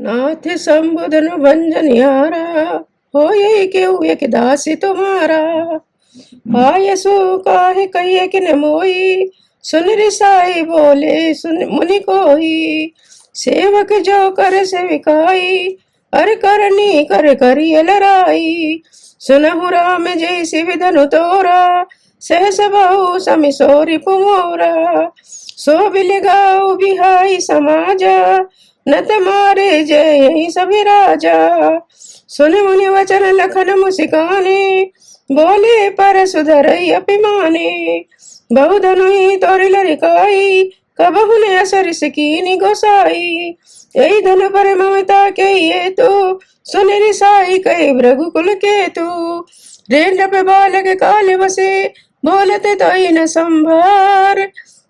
नाथ संबुधन भंजनियारा, हो ये क्यों एक दासी तुम्हारा। आय सो काहे कहिए कि न मोई, सुन रिसाई बोले सुन मुनि कोई। सेवक जो कर सेविकाई, अर करनी कर करिय लराई। सुनहु राम जैसी विधनु तोरा, सहस बहु समी सोरी पुमोरा। सो बिल गाओ बिहाई समाजा, नत मारे जय सभी राजा। सुन मुनि वचन लखन मुसिकाने, बोले पर सुधर अभिमाने। बहुधनु तोरि लरिकाई, कबहु ने असर सिकीनि गोसाई। यही धन पर ममता के ये तो, सुन रिसाई कहे भृगुकुल के तू। रेंड पे बालक काल बसे, बोलते तो न संभार।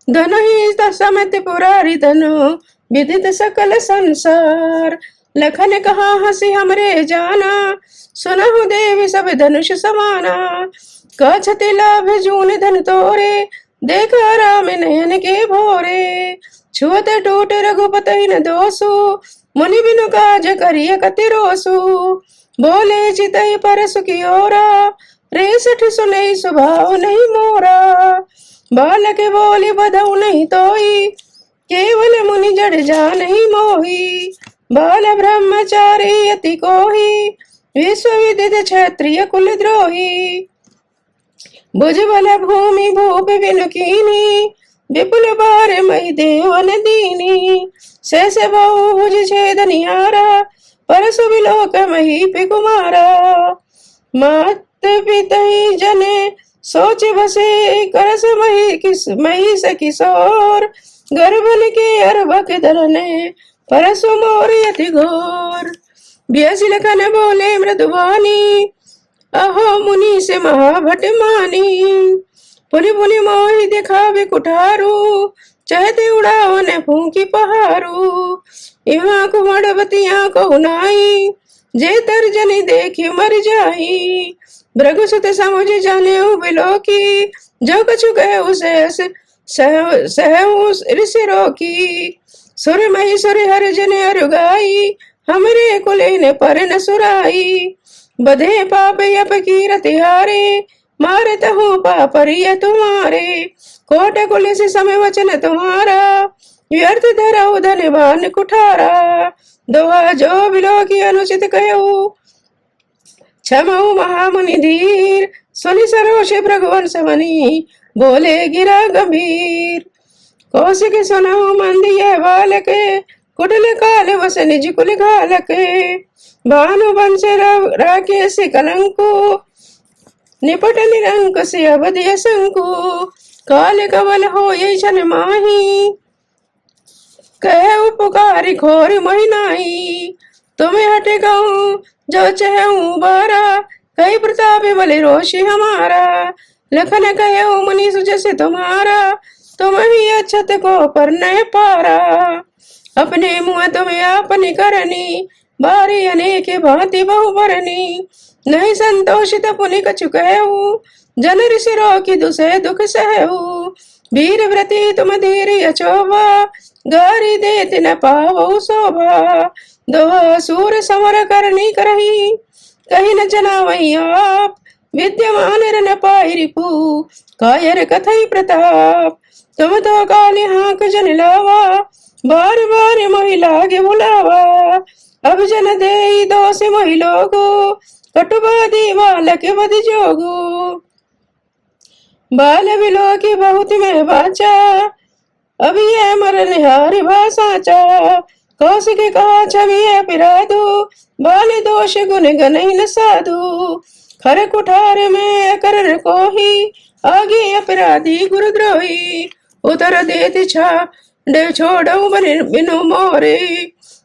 धन ही समत पुरारी धनु, विदित सकल संसार। लखन कहा हंसी हमरे जाना, सुनहु देवी सब धनुष समाना। कछति लाभ जून धन तोरे, देखा राम नयन के भोरे। छुअत टूट रघुपति न दोसु, मुनि बिनु काज करिय कति रोसु। बोले चितई परसु की ओरा, रेसठ सुनई स्वभाव नहीं मोरा। बालक बोली बधऊ नहीं तोई, केवल मुनि जड़ जा नहीं मोही। बाल ब्रह्मचारी अति कोही, विश्व विदित क्षत्रिय कुल द्रोही। भुजबल भूमि भूप बिनु कीनी, विपुल बार मई देवन दीनी। शेष बहुभुज छेद निहारा, परसु बिलोक मही कुमारा। मात पितहि जने सोच बसे, करस मही से किशोर। गर्भन के अर्भक धरने, परसु मोर यति घोर। ब्यासी लखन बोले मृदुवानी, अहो मुनि से महाभट मानी। पुनि पुनि मोहि दिखावे कुठारू, चहते उड़ावन फूंकी पहारू। इहाँ कुमड़बतियाँ कहु नाई, जे तर्जनी देखी मर जाई। भृगुसुत समुझ जाने बिलोकी, जो कछु कहे उसे सहु ऋषि रोकी। सुर मही सुर हर जन अरुगाई, हमरे कुले ने पर न सुराई। बधे पाप यप कीरत हारे, मारत हूँ पापरिय तुम्हारे। कोट कुल से समय वचन तुम्हारा, व्यर्थ धरऊ धनवान कुठारा। दोहा जो बिलो की अनुचित कहू, क्षमऊ महामुनि धीर। सुनि सरोष भृगुवंश मनि, बोले गिरा गंभीर। कौशिक सुनऊ मंदिय बालक, कुटिल काल वस निज कुल घालक। भानु वंश राकेश कलंको, निपट निरंक से अवधि शंकु। काल कवल हो ये छन माही, कह उपकारी खोर महिनाई। तुम्हें हटे कहूँ जो चहूँ बारा, कई प्रताप बलि रोषि हमारा। लखन कहे मुनि सुजस तुम्हारा, तुम ही अक्षत को पर न पारा। अपने मुँह तुम्हें आपनी करनी, बारी अनेक भांति बहु भरनी। नहीं संतोषित पुनि कछु कहू, जन ऋषि रोकी दुसह दुख सहू। वीर व्रति तुम धीर अचोभा, गारी देत न पावो शोभा। दो सूर समर करनी करही, कहीं न जनावई आप। विद्यमान न पाई रिपु, कायर कथई प्रताप। तुम तो काले हाँक जन लावा, बार बार मोहि लागे बुलावा। अब जन दे दोष मोहि लोगो, कटुबादी बालक बद जोगो। बाल बिलो की बहुत में बाचा, अभी है मरन हार भाषाचा। कौशिक कहा छवि है पिरादू, बाल दोष गुण गन न साधु। खर कुठार में करन कोही, आगे अपराधी गुरुद्रोही। उतर देत छा डे छोड़ऊ बिनु मोरे,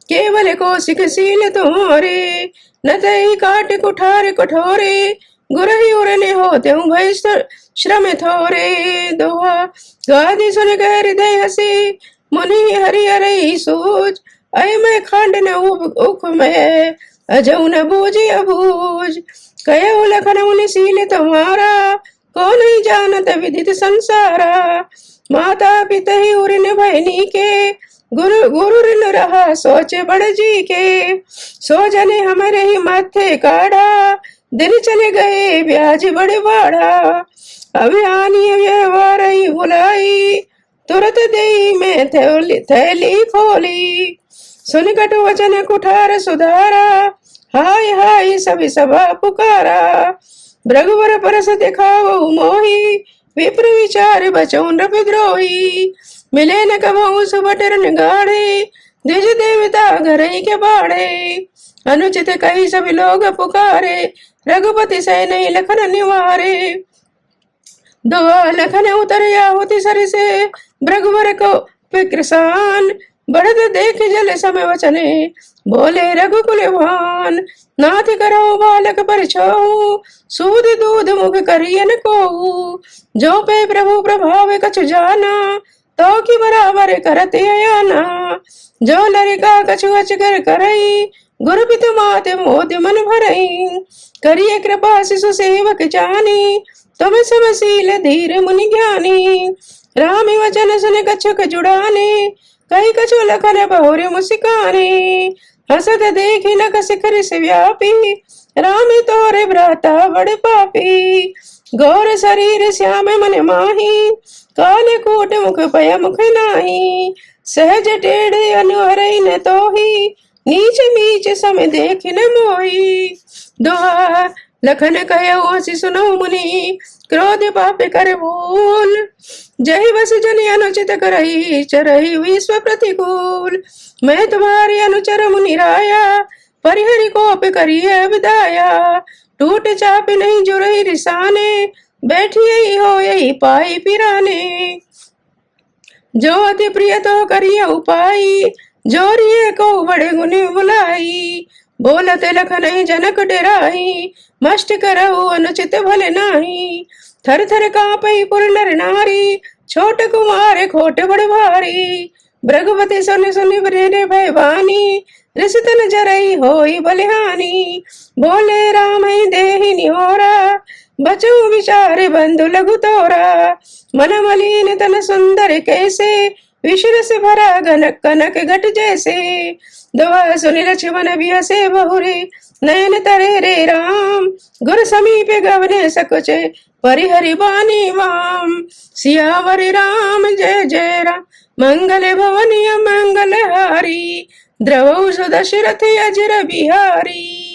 केवल कौशिक सील तुम्हारे। न तई काट कुठार कठोरे, गुरहि उरने होते भय श्रम थोरे। दोहा गादी सुन गए हृदय हसी, मुनि हरि हरि सूझ। अय मैं खंड न उख में, अजऊ न बूझी अबूझ। कयऊ लखन मुनि सील तुम्हारा, को नहीं जानत विदित संसारा। माता पिता ही उरन भयनी के, गुरु गुरु ऋण रहा सोचे बड़ जी के, सो जने हमारे ही माथे काढ़ा, दिन चले गए ब्याज बड़े बाढ़ा। अभियानी व्यवहार ही बुलाई, तुरंत दे में थैली खोली, सुन कट वचन कुठार सुधारा, हाय हाय सभी सभा पुकारा। भृगुवर परस दिखाओ मोही, विप्र विचार बचौन विद्रोही। मिले न कबहू सुबटर गाढ़े, द्विज देवता घर के बाड़े। अनुचित कही सभी लोग पुकारे, रघुपति सह नहीं लखन निवारे। दुआ लखन उतर आहुति सर से, भृगुवर को विकृसान। बढ़त देख जल समय वचने, बोले रघुकुल भान। नाथ करो बालक पर छो, सूद दूध मुख करियन को। जो पे प्रभु प्रभाव कछु जाना, तो की बराबर करते अयाना। जो लरिका कछु अचकर करई, गुरु पितु माते मोद मन भरई। करिए कृपा शिशु सेवक जानी, तुम सब सील धीर मुनि ज्ञानी। राम वचन सुन कछुक जुड़ाने, कई कछु लखन बहुरे मुस्काने। हसत देखी नख शिखर से व्यापी, राम तोरे भ्राता बड़ पापी। गौर शरीर श्याम मन माही, काले कोट मुख पय मुख नाही। सहज टेढ़े अनुहरई न तोही, नीच नीच सम देख न मोही। दोहा लखन कहो हसी सुनो मुनि, क्रोध पाप कर भूल। जय बस जन अनुचित करही, चरही विश्व प्रतिकूल। मैं तुम्हारे अनुचर मुनि राया, परिहरि कोप करिए विदाया। टूट चाप नहीं जुरही रिसाने, बैठिए हो यही पाई पिराने। जो अति प्रिय तो करिए उपाय, जोरिए को बड़े गुनि बुलाई। बोलत लखन जनक डराई, मष्ट करहु अनुचित भले नाही। थर थर कांपई पुर नर नारी, छोट कुमार खोट बड़ भारी। भृगुपति सुन सुनि बरे भयवानी, रिसतन जरई होई बलिहानी। बोले राम देहि निहोरा, बचऊ विचार बंधु लघु तोरा। मन मलिन तन सुंदर कैसे, विश्र से भरा घनक कनक घट जैसे। दुआ सुनि लक्ष्मण बिहसे बहुरे, नयन तरे रे राम। गुर समीप गवने सकुचे, परिहरि बानी वाम। सियावर राम जय जय राम, मंगल भवन मंगल हारी। द्रवौ सुदशरथ अजर बिहारी।